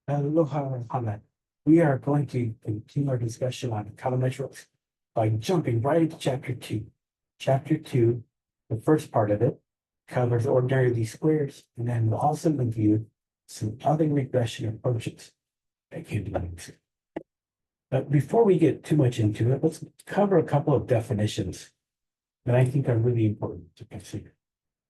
Aloha, Hana. We are going to continue our discussion on econometrics by jumping right into chapter two. Chapter two, the first part of it, covers ordinary least squares, and then we'll also review some other regression approaches that can be used. But before we get too much into it, let's cover a couple of definitions that I think are really important to consider.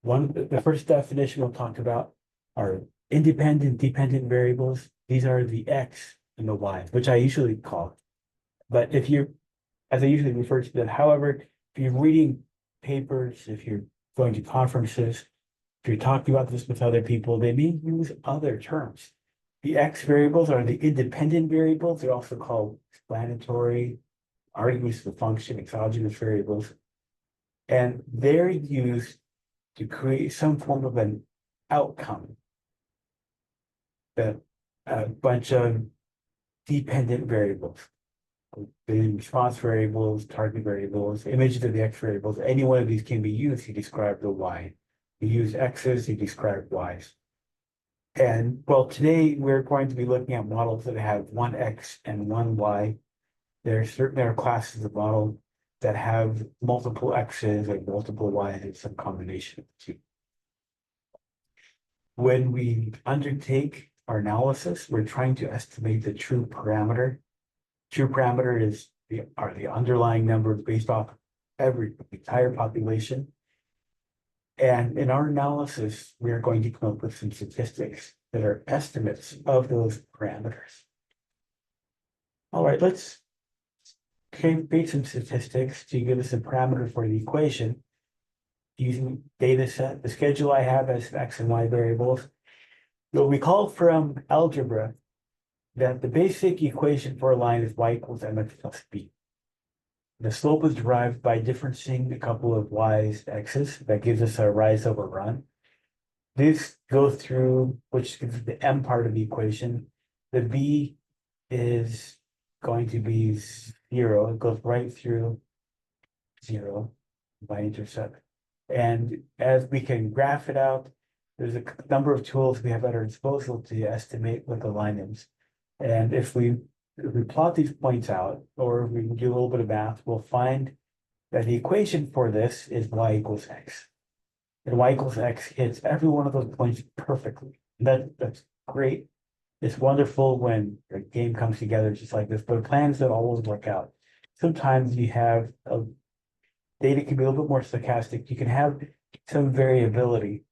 The first definition we'll talk about are independent dependent variables. These are the X and the Y, which I usually call. But if you're, as I usually refer to them, however, if you're reading papers, if you're going to conferences, if you're talking about this with other people, they may use other terms. The X variables are the independent variables. They're also called explanatory, arguments of the function, exogenous variables. And they're used to create some form of an outcome that a bunch of dependent variables, the response variables, target variables, images of the X variables, any one of these can be used to describe the Y. You use X's to describe Y's. And well, today we're going to be looking at models that have one X and one Y. There are classes of model that have multiple X's and multiple Y's and some combination of the two. When we undertake our analysis, we're trying to estimate the true parameter. True parameter are the underlying numbers based off the entire population. And in our analysis, we are going to come up with some statistics that are estimates of those parameters. All right, let's create some statistics to give us a parameter for the equation using data set. The schedule I have as X and Y variables. You'll recall from algebra that the basic equation for a line is y equals mx plus b. The slope is derived by differencing a couple of y's, x's. That gives us a rise over run. This goes through, which gives the m part of the equation. The b is going to be 0. It goes right through 0 by intercept. And as we can graph it out, there's a number of tools we have at our disposal to estimate what the line is. And if we plot these points out, or we can do a little bit of math, we'll find that the equation for this is y equals x. And y equals x hits every one of those points perfectly. That's great. It's wonderful when a game comes together just like this, but plans don't always work out. Sometimes you have data can be a little bit more stochastic. You can have some variability.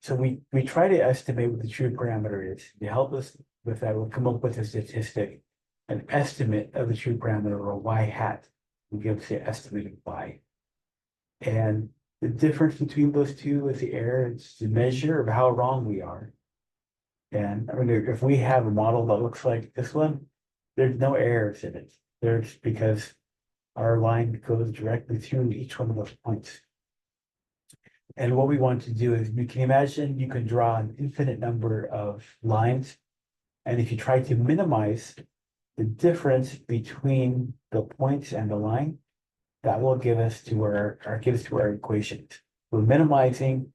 So we try to estimate what the true parameter is. To help us with that, we'll come up with a statistic, an estimate of the true parameter, or y hat. We give us the estimate of y. And the difference between those two is the error. It's the measure of how wrong we are. And I mean, if we have a model that looks like this one, there's no errors in it. There's because our line goes directly through each one of those points. And what we want to do is, you can imagine you can draw an infinite number of lines. And if you try to minimize the difference between the points and the line, that will give us to our equations. We're minimizing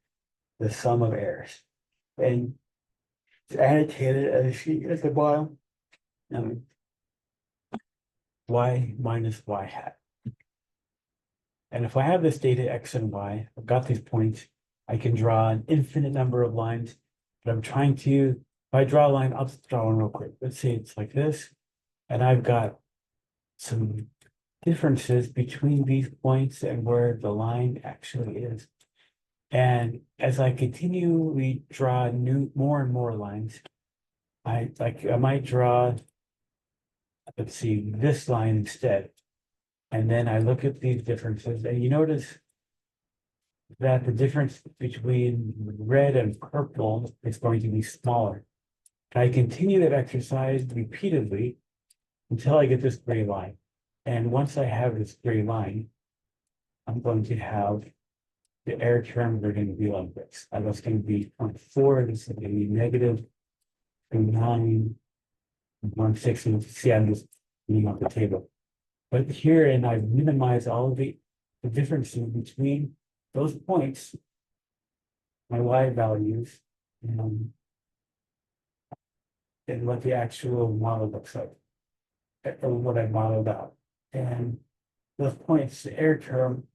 the sum of errors. And it's annotated as you see at the bottom. Y minus y hat. And if I have this data X and Y, I've got these points, I can draw an infinite number of lines. But I'm trying to, if I draw a line, I'll just draw one real quick. Let's say it's like this. And I've got some differences between these points and where the line actually is. And as I continually draw more and more lines, I might draw, let's see, this line instead. And then I look at these differences, and you notice that the difference between red and purple is going to be smaller. I continue that exercise repeatedly until I get this gray line. And once I have this gray line, I'm going to have the error terms are going to be like this. That's going to be 0.4, this is going to be negative 9, 1.6, and see, I'm just reading off the table. But here, and I've minimized all of the differences between those points, my y values, and and what the actual model looks like, or what I modeled out. And those points, the error term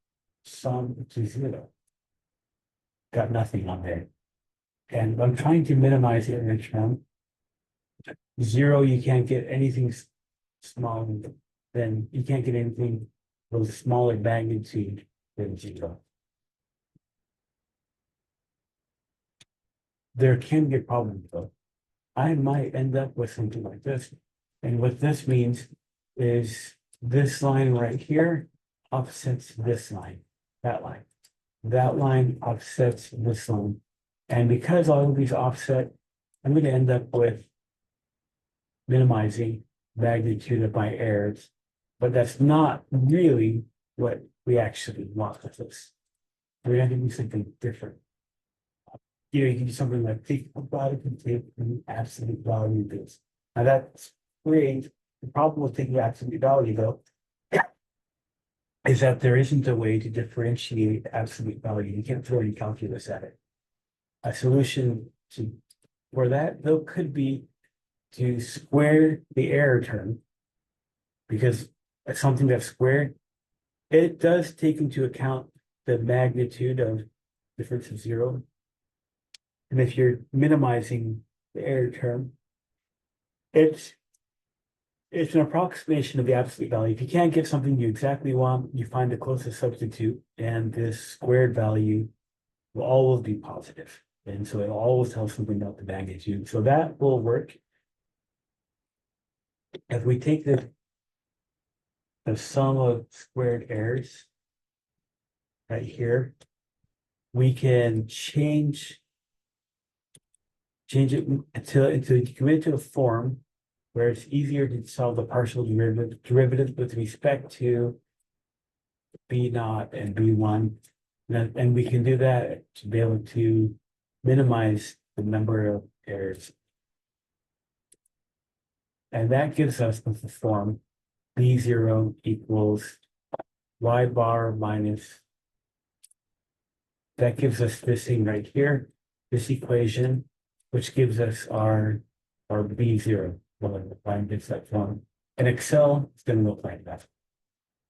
sum to zero. Got nothing on there. And I'm trying to minimize the error term. Zero, you can't get anything small, then you can't get anything with smaller magnitude than zero. There can be problems though. I might end up with something like this. And what this means is this line right here offsets this line, that line. That line offsets this line. And because all of these offset, I'm going to end up with minimizing magnitude of my errors. But that's not really what we actually want with this. We're going to do something different. You know, you can do something like take a product and take the absolute value of this. Now that's great. The problem with taking absolute value though is that there isn't a way to differentiate absolute value. You can't throw any calculus at it. A solution for that though could be to square the error term, because it's something that's squared. It does take into account the magnitude of difference of zero. And if you're minimizing the error term, it's an approximation of the absolute value. If you can't get something you exactly want, you find the closest substitute, and this squared value will always be positive. And so it'll always tell something about the magnitude. So that will work. If we take the sum of squared errors right here, we can change it until you commit to a form where it's easier to solve the partial derivative with respect to B naught and B1. And we can do that to be able to minimize the number of errors. And that gives us the form B0 equals Y bar minus, that gives us this thing right here, this equation, which gives us our B0. Well, find gets that form. In Excel, it's going to look like that.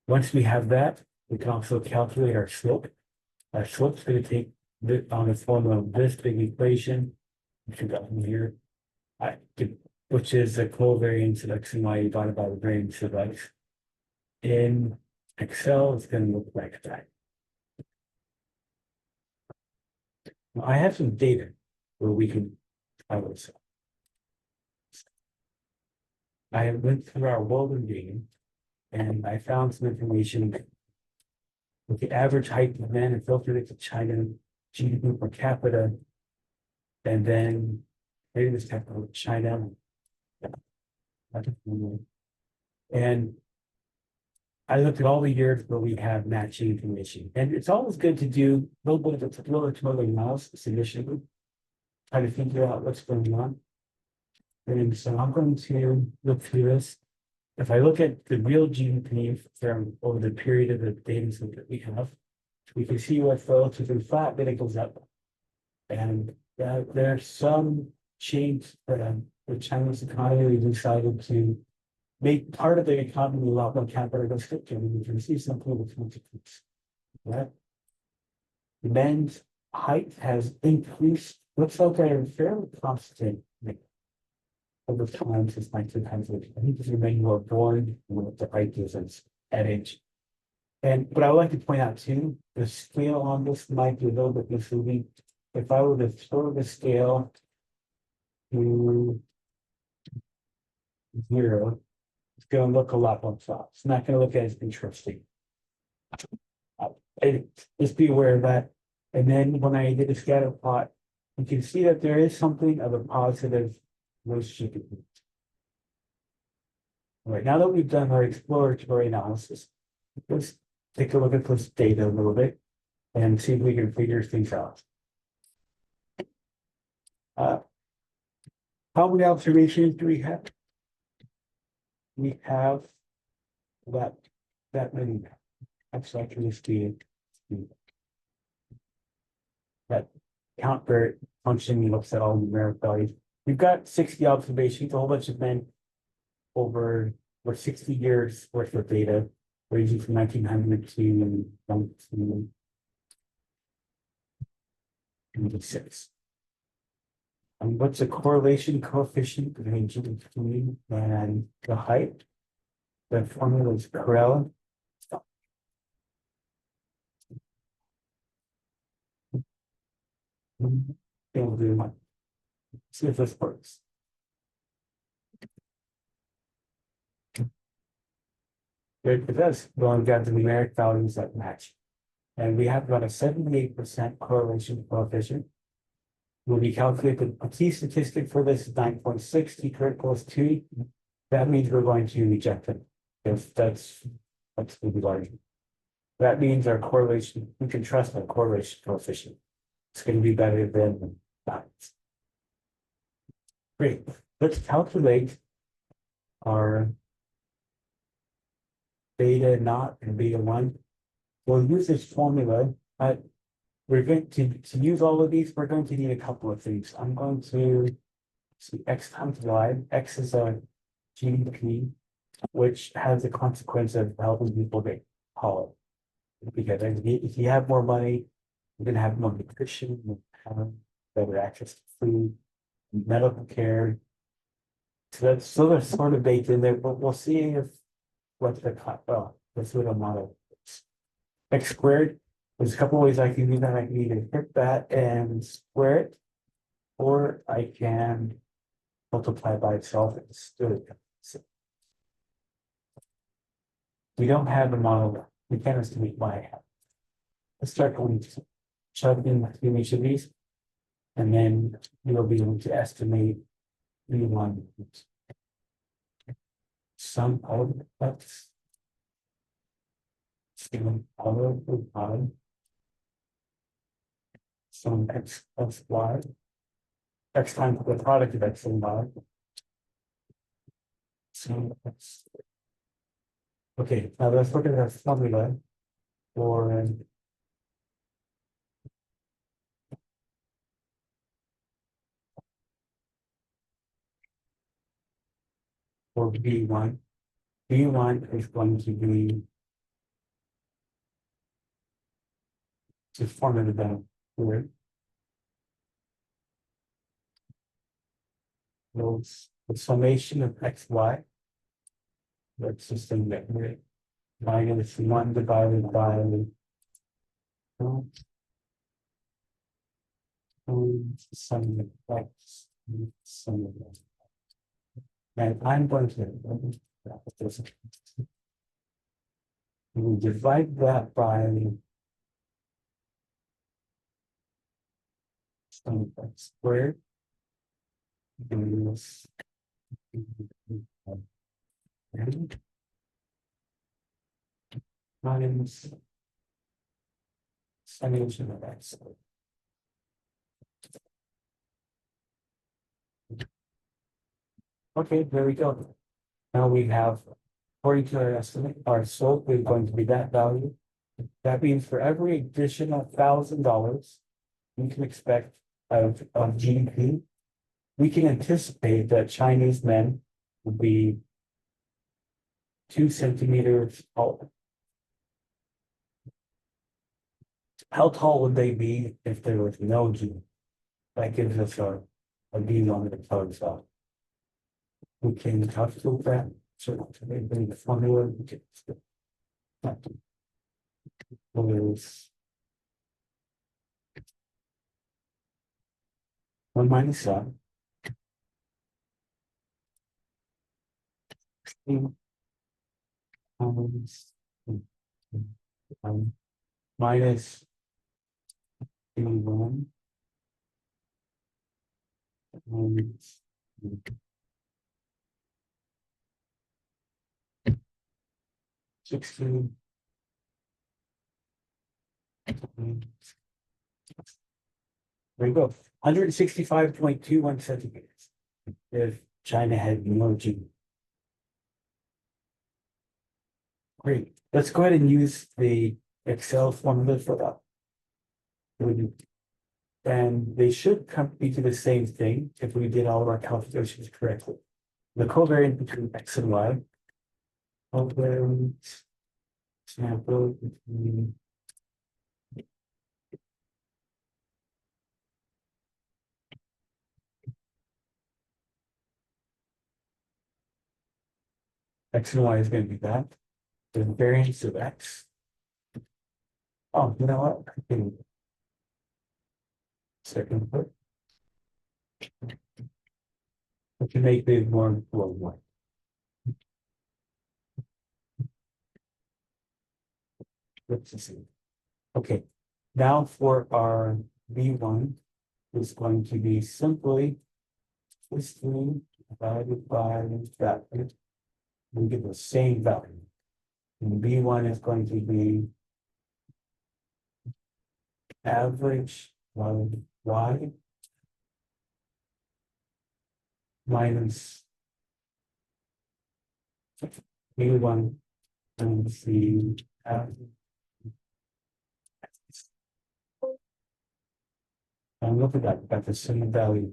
Once we have that, we can also calculate our slope. Our slope is going to take on the form of this big equation, which we got from here, which is the covariance of x and y divided by the variance of x. In Excel, it's going to look like that. Now, I have some data where we can try this. I went through our Woven game and I found some information with the average height of men and filtered it to China, GDP per capita, and then maybe this type of China. And I looked at all the years where we have matching information. And it's always good to do a little bit of analysis initially, try to figure out what's going on. And so I'm going to look through this. If I look at the real GDP from over the period of the data set that we have, we can see what's relatively flat, then it goes up. And there's some change for the Chinese economy. We decided to make part of the economy a lot more capitalistic, and we can see something with multiples. Right? The men's height has increased. Looks like they're fairly constant over time since 1900. I think this remain more born with the height is at age. But I would like to point out too, the scale on this might be a little bit misleading. If I were to throw the scale to 0, it's going to look a lot more soft. It's not going to look as interesting. Just be aware of that. And then when I did a scatter plot, you can see that there is something of a positive relationship. All right, now that we've done our exploratory analysis, let's take a look at this data a little bit and see if we can figure things out. How many observations do we have? We have that many. Actually, I can just do that count for function looks at all numeric values. we've got 60 observations, a whole bunch of men over 60 years worth of data, ranging from 1900 to 1996. And what's the correlation coefficient between GDP and the height? The formula is Corella. See if this works. It does. Well, we've got the numeric values that match. And we have about a 78% correlation coefficient. When we calculate the key statistic for this is 9.6, t critical is 2. That means we're going to reject it. If that's going to be large. That means our correlation, we can trust our correlation coefficient. It's going to be better than that. Great. Let's calculate our beta naught and beta 1. We'll use this formula. We're going to use all of these. We're going to need a couple of things. I'm going to see x times y. X is a GDP, which has the consequence of helping people get taller. Because if you have more money, you're going to have more nutrition, you have better access to food, medical care. So that's sort of baked in there, but we'll see if what's the let's do it on model. X squared. There's a couple ways I can do that. I can either hit that and square it, or I can multiply by itself and do it. So we don't have a model. We can't estimate y. Let's start going to shove in between each of these, and then we'll be able to estimate v1 sum of x. Sum of y. Sum x plus y. X times the product of x and y. Sum x. Okay, now let's look at that formula for V1. V1 is going to be the formula down here. The summation of xy. That's just in there. Minus 1 divided by 2. Sum of x. Sum of x. And I'm going to we divide that by sum of x squared. Minus summation of x. Okay, there we go. Now we have, according to our estimate, our slope is going to be that value. That means for every additional $1,000 we can expect of GDP, we can anticipate that Chinese men will be 2 centimeters tall. How tall would they be if there was no GDP? That gives us a view on the total. We can calculate that. So maybe the formula we can is 1 minus 7. Minus 81 minus 16. There you go. 165.21 centimeters. If China had no GDP. Great. Let's go ahead and use the Excel formula for that. And they should come be to the same thing if we did all of our calculations correctly. The covariance between X and Y. Covariance sample between X and Y is going to be that. The variance of X. Oh, you know what? I can second put. I can make this more below one. Let's see. Okay, now for our B1 is going to be simply this 3 divided by that. We get the same value. And B1 is going to be average of Y minus B1 times the average. And look at that, got the same value.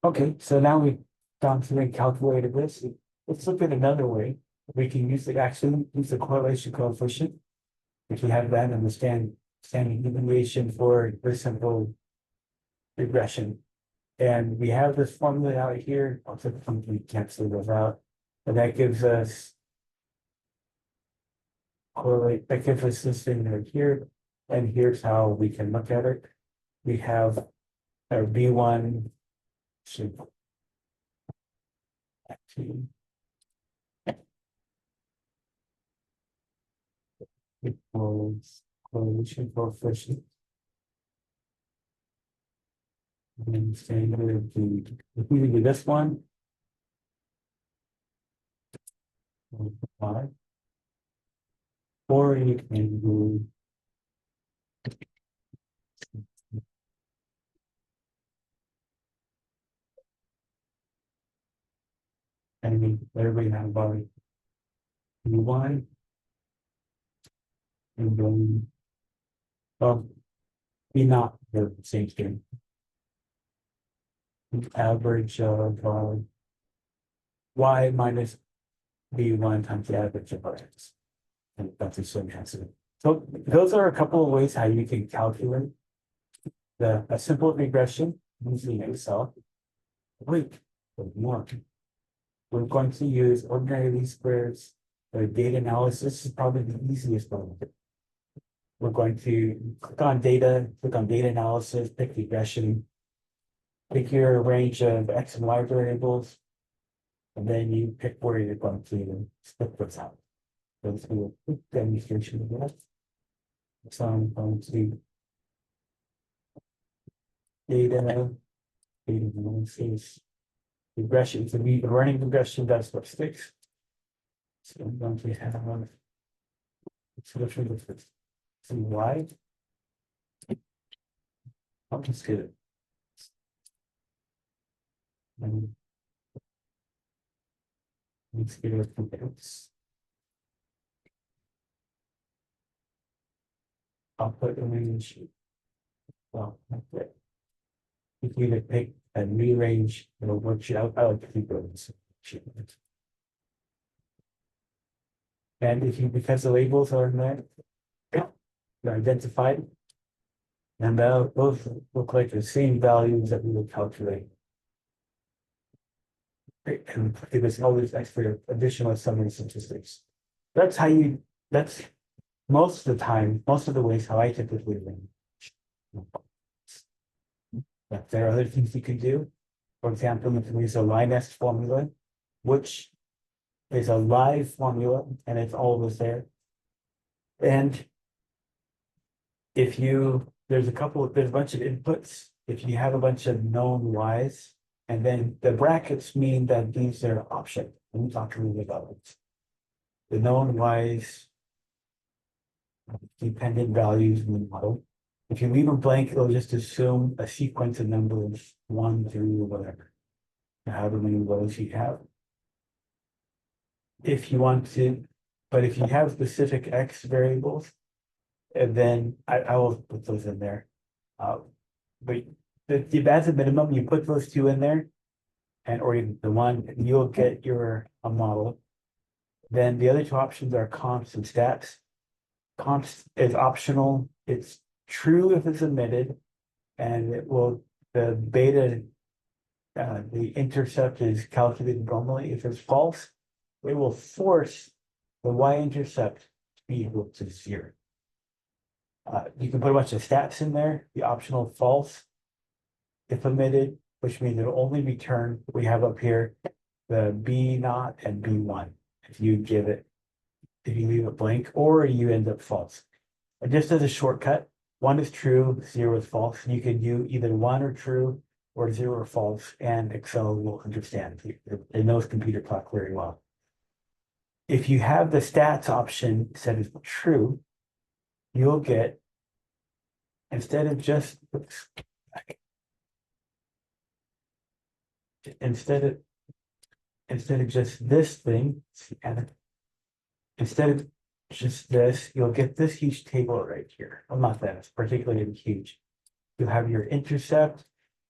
Okay, so now we've gone through and calculated this. Let's look at another way. We can use actually use the correlation coefficient. If we have that and the standing deviation for the simple regression. And we have this formula out here. I'll take something cancel those out. And that gives us this thing right here. And here's how we can look at it. We have our B1 should actually equals correlation coefficient. And standard if we do this one, 5. Or you can do and everybody have about B1 and then be not the same thing. The average of Y minus B1 times the average of X. And that's a same answer. So those are a couple of ways how you can calculate a simple regression using Excel. Wait, there's more. We're going to use ordinary least squares. The data analysis is probably the easiest one. We're going to click on data analysis, pick regression, pick your range of X and Y variables, and then you pick where you're going to split this out. So let's do a quick demonstration of that. So I'm going to data analysis, regression. So we running regression, that's what sticks. So I'm going to have solution with this. So Y. I'll just get it. And let's get it from X. I'll put a range. Well, like that. If you either pick a new range, it'll work you out. I like to keep those. And if you, because the labels are in there, they're identified, and those look like the same values that we would calculate. And give us all these extra additional summary statistics. That's how you, that's most of the time, most of the ways how I typically learn. But there are other things you can do. For example, you can use a line nest formula, which is a live formula, and it's always there. And if you, there's a bunch of inputs. If you have a bunch of known Y's, and then the brackets mean that these are options. Let me talk a little bit about it. The known Y's, dependent values in the model. If you leave them blank, it'll just assume a sequence of numbers, 1, 2, or whatever. However many rows you have. If you want to, but if you have specific X variables, and then I will put those in there. Uh, but as a minimum, you put those two in there, and or even the one, you'll get your a model. Then the other two options are comps and stats. Comps is optional. It's true if it's omitted, and it will the beta the intercept is calculated normally. If it's false, it will force the y-intercept to be equal to zero. You can put a bunch of stats in there, the optional false, if omitted, which means it'll only return, we have up here, the B naught and B1. If you give it, if you leave it blank, or you end up false. And just as a shortcut, one is true, zero is false. You can do either one or true or zero or false, and Excel will understand. It knows computer clock very well. If you have the stats option set as true, you'll get, instead of just, oops, instead of just this thing, and instead of just this, you'll get this huge table right here. Well, not that, it's particularly huge. You'll have your intercept,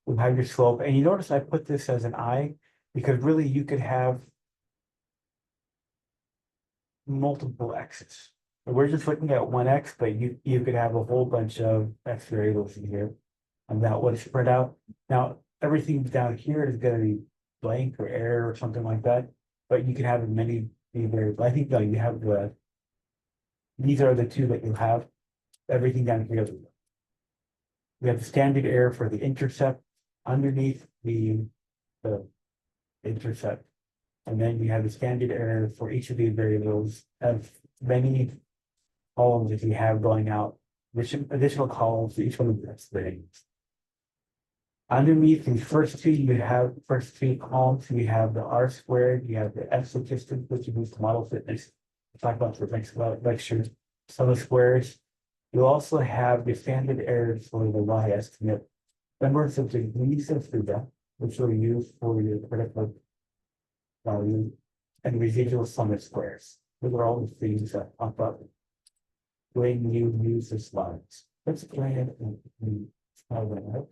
you'll have your slope, and you notice I put this as an I, because really you could have multiple x's. We're just looking at one x, but you could have a whole bunch of x variables in here, and that would spread out. Now, everything down here is going to be blank or error or something like that, but you can have many variables. I think you have these are the two that you have. Everything down here. We have the standard error for the intercept underneath the intercept. And then you have the standard error for each of these variables of many columns that you have going out, additional columns for each one of those things. Underneath the first two, you have first three columns, you have the R squared, you have the F statistic, which you use to model fitness. We'll talk about for the next lecture, sum of squares. You also have the standard errors for the Y estimate, numbers of degrees of freedom, which are used for your critical value, and residual sum of squares. Those are all the things that pop up when you use the slides. Let's go ahead and try that out.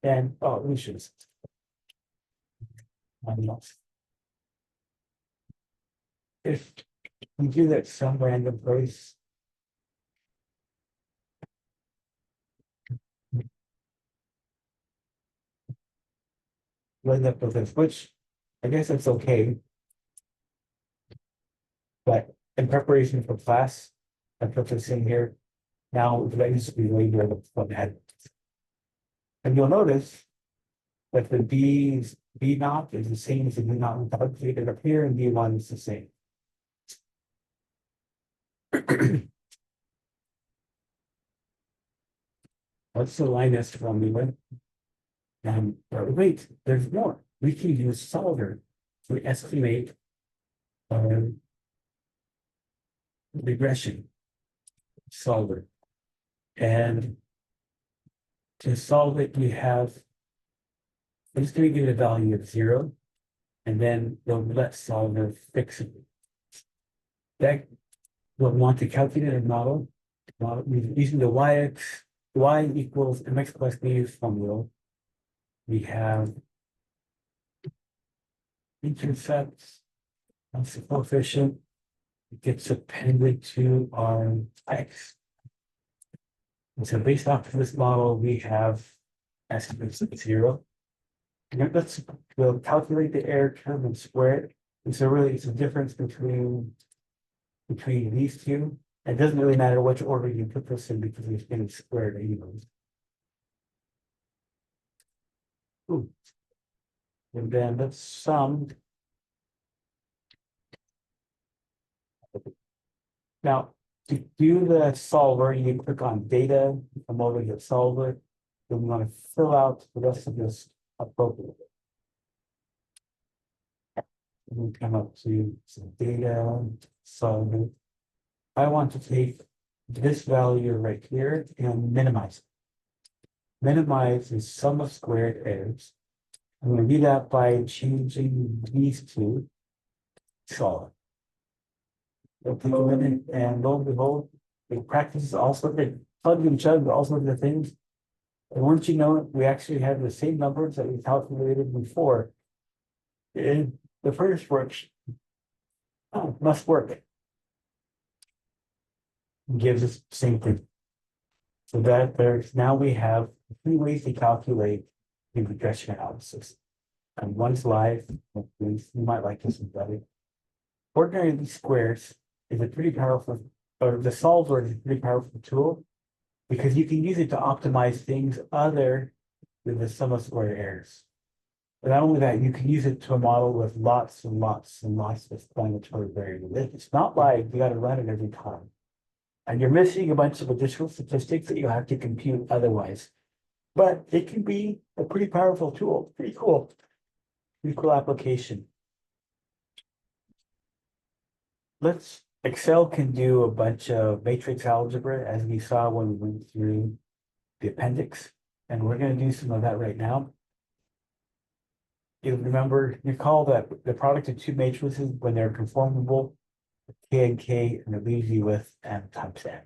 And we should. If you do that some random place, you end up with this, which I guess it's okay. But in preparation for class, I put this in here. Now that used to be later than that. And you'll notice that the B naught is the same as the B naught calculated up here, and B1 is the same. What's the line formula? And wait, there's more. We can use solver to estimate regression solver. And to solve it, we have, I'm just going to give it a value of 0, and then we'll let solver fix it. That we'll want to calculate a model using the y equals mx plus b formula. We have intercepts, that's the coefficient. It gets appended to our x. And so based off of this model, we have estimates of 0. And we'll calculate the error term and square it. And so really it's a difference between these two. It doesn't really matter which order you put this in because it's getting squared anyways. Ooh. And then let's sum. Now, to do the solver, you click on data, come over to solver. Then we want to fill out the rest of this appropriately. And we come up to some data, solver. I want to take this value right here and minimize it. Minimize is sum of squared errors. I'm going to do that by changing these two. Solve. We'll take a minute, and lo and behold, It practices all sorts of plug and chug, all sorts of things. And once you know it, we actually have the same numbers that we calculated before. And the first works, must work. Gives us the same thing. So that there's now we have three ways to calculate the regression analysis. And one's live, you might like this one better. Ordinary least squares is a pretty powerful, or the solver is a pretty powerful tool because you can use it to optimize things other than the sum of square errors. But not only that, you can use it to model with lots and lots and lots of explanatory variables. It's not like you got to run it every time. And you're missing a bunch of additional statistics that you have to compute otherwise. But it can be a pretty powerful tool. Pretty cool. Pretty cool application. Excel can do a bunch of matrix algebra, as we saw when we went through the appendix. And we're going to do some of that right now. You'll recall that the product of two matrices, when they're conformable, K and K, and it leaves you with M times N.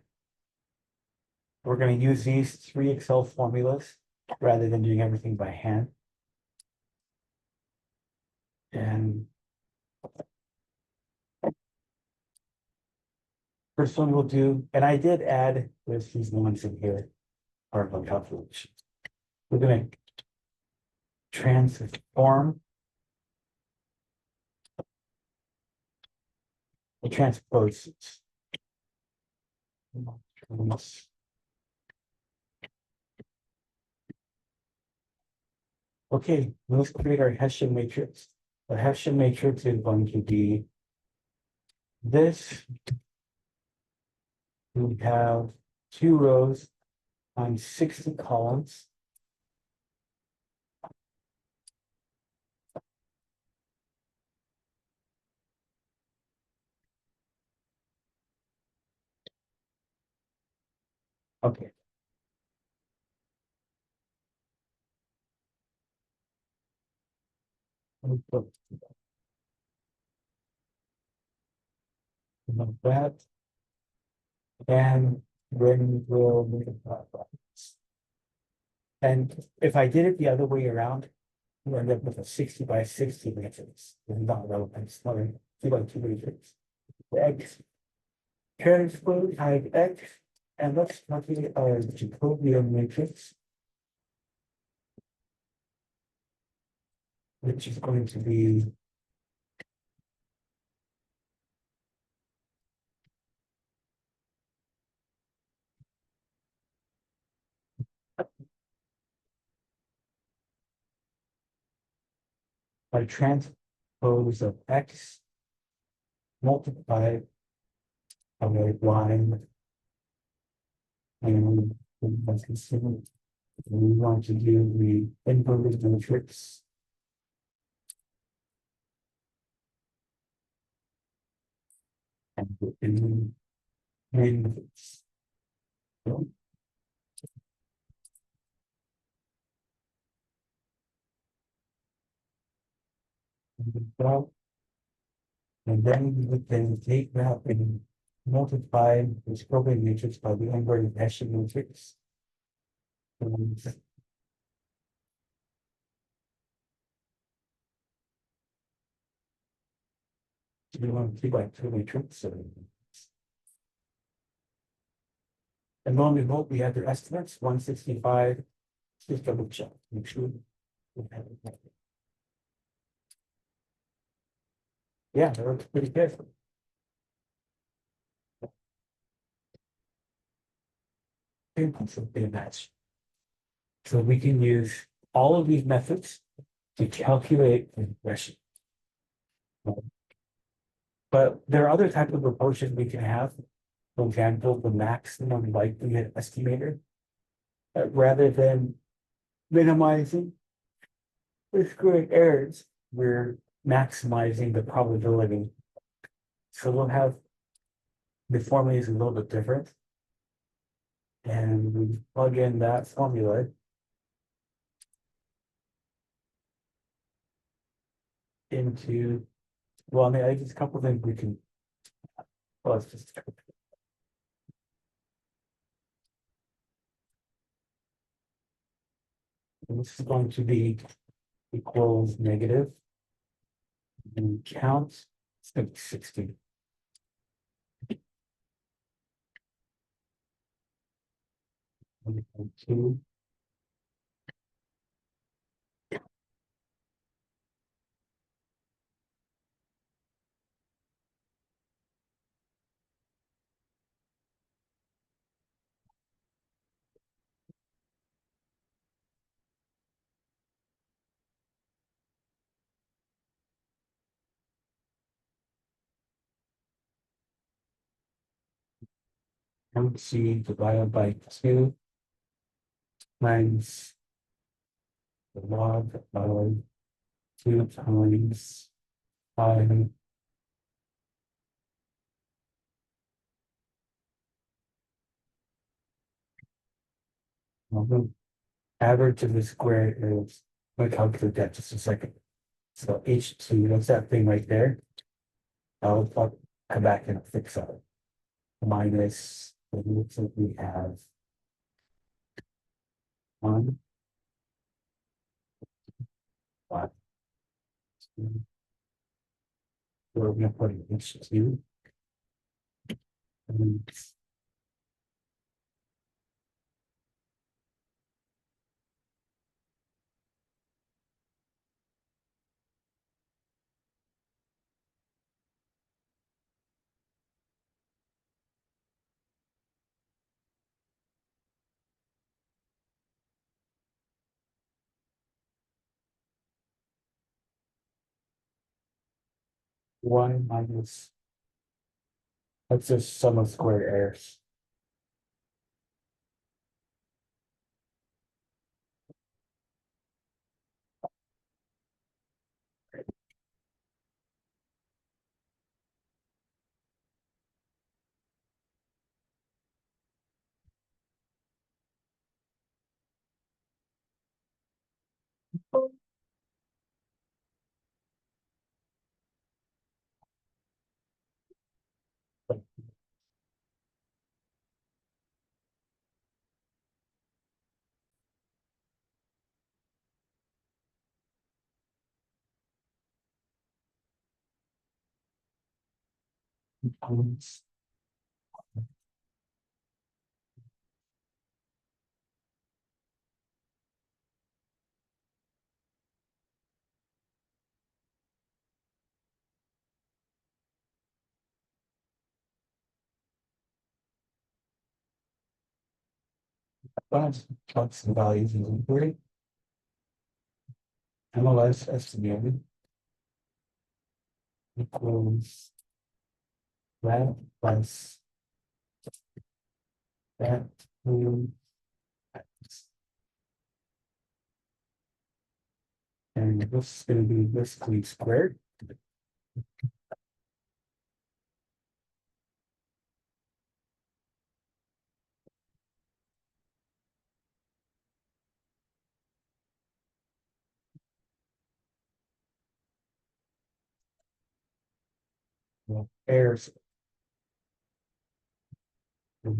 We're going to use these three Excel formulas rather than doing everything by hand. And first one we'll do, and I did add with these ones in here, part of our calculations. We're going to transform the transposes. Okay, let's create our Hessian matrix. The Hessian matrix is going to be this. We have 2 rows on 60 columns. Okay. Like that. And then we'll make it that. And if I did it the other way around, we end up with a 60 by 60 matrix. It's not relevant. It's not a 2 by 2 matrix. The X transpose times X, and let's calculate our Jacobian matrix, which is going to be by transpose of X multiplied by Y. And we want to do the inverted matrix. And in matrix. And then we can take that and multiply the Jacobian matrix by the inverted Hessian matrix. And we want to 2 by 2 matrix. And lo and behold, we have their estimates, 165. Just double check, make sure. We have it. Yeah, that looks pretty good. Something match. So we can use all of these methods to calculate the regression. But there are other types of approaches we can have. For example, the maximum likelihood estimator. Rather than minimizing the squared errors, we're maximizing the probability. So we'll have the formula is a little bit different. And we plug in that formula. Into, well, I mean, I think there's a couple of things we can, well, it's just, And this is going to be equals negative. And count, it's going to be 60. 1.2. MC divided by 2 times the log of 2 times 5. The average of the square is, I'm gonna calculate that just a second. So H2, that's that thing right there. I'll come back and fix that. Minus, it looks like we have 1, 5, 2. We're gonna put in H2. And then 1 minus, that's just sum of square errors. Times But plots and values in inquiry. Analyze estimated equals that plus that to X. And this is going to be basically squared. Well, errors. I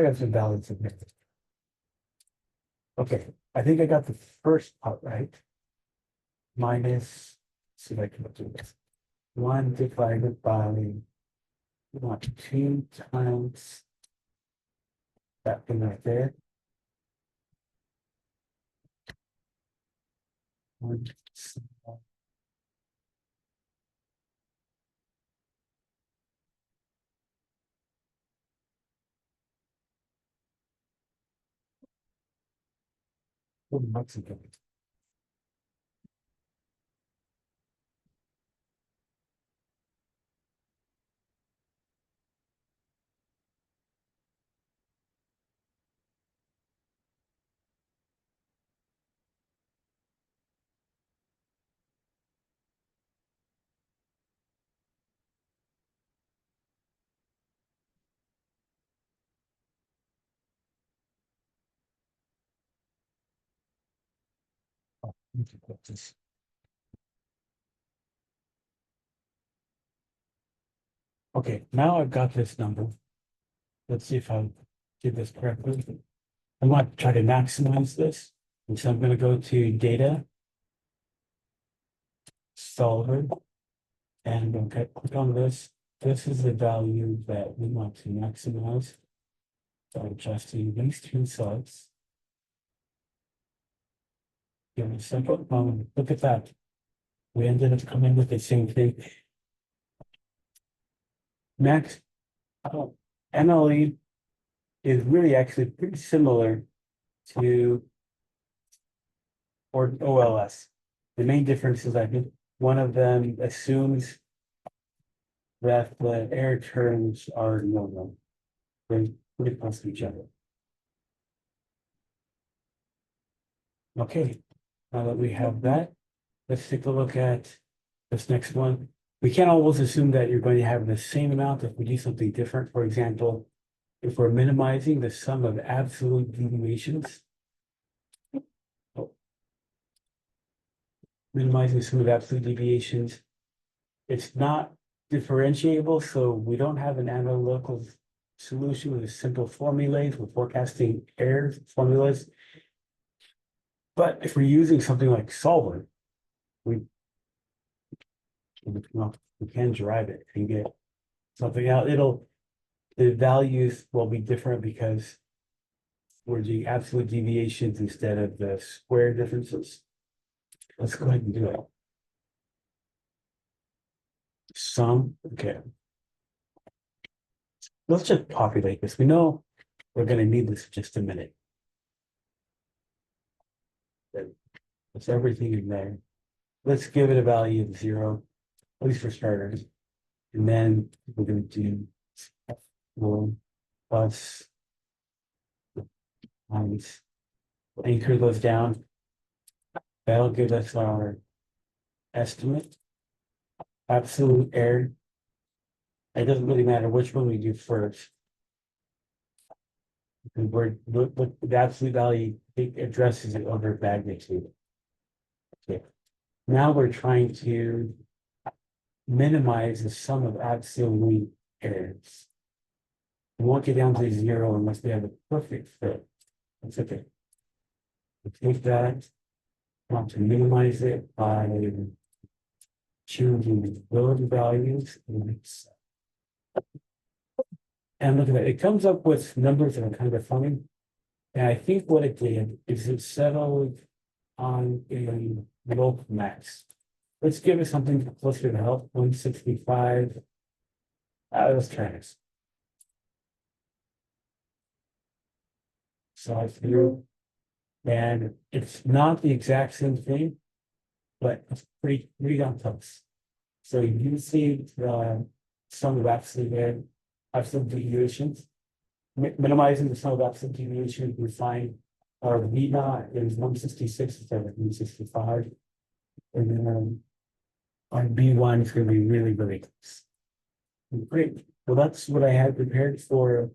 got some values in there. Okay, I think I got the first part right. Minus, see if I can do this. 1 divided by 2 times that thing right there. 1, Mexican. Okay, now I've got this number. Let's see if I did this correctly. I want to try to maximize this. And so I'm going to go to data, solver, and I'm going to click on this. This is the value that we want to maximize. So adjusting these two cells. Give me a second. Look at that. We ended up coming with the same thing. Max, MLE is really actually pretty similar to or OLS. The main difference is I think one of them assumes that the error terms are normal. They're pretty close to each other. Okay, now that we have that, let's take a look at this next one. We can't always assume that you're going to have the same amount if we do something different. For example, if we're minimizing the sum of absolute deviations, minimizing the sum of absolute deviations, it's not differentiable, so we don't have an analytical solution with a simple formulae for forecasting errors formulas. But if we're using something like solver, we can derive it and get something out. The values will be different because we're doing absolute deviations instead of the square differences. Let's go ahead and do it. Sum, okay. Let's just populate this. We know we're going to need this in just a minute. That's everything in there. Let's give it a value of 0, at least for starters. And then we're going to do F1 plus minus. Anchor those down. That'll give us our estimate. Absolute error. It doesn't really matter which one we do first. Because the absolute value addresses the order of magnitude. Okay. Now we're trying to minimize the sum of absolute errors. We won't get down to 0 unless we have a perfect fit. That's okay. We take that, want to minimize it by choosing the ability values. And look at that, it comes up with numbers that are kind of funny. And I think what it did is it settled on a local max. Let's give it something closer to help, 165. Let's try this. So through, and it's not the exact same thing, but it's pretty on close. So you see the sum of absolute deviations, minimizing the sum of absolute deviations, we find our V naught is 166 instead of 165. And then our B1 is going to be really close. Great. Well, that's what I had prepared for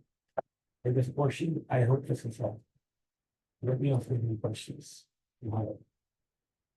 this portion. I hope this was helpful. Let me know if you have any questions.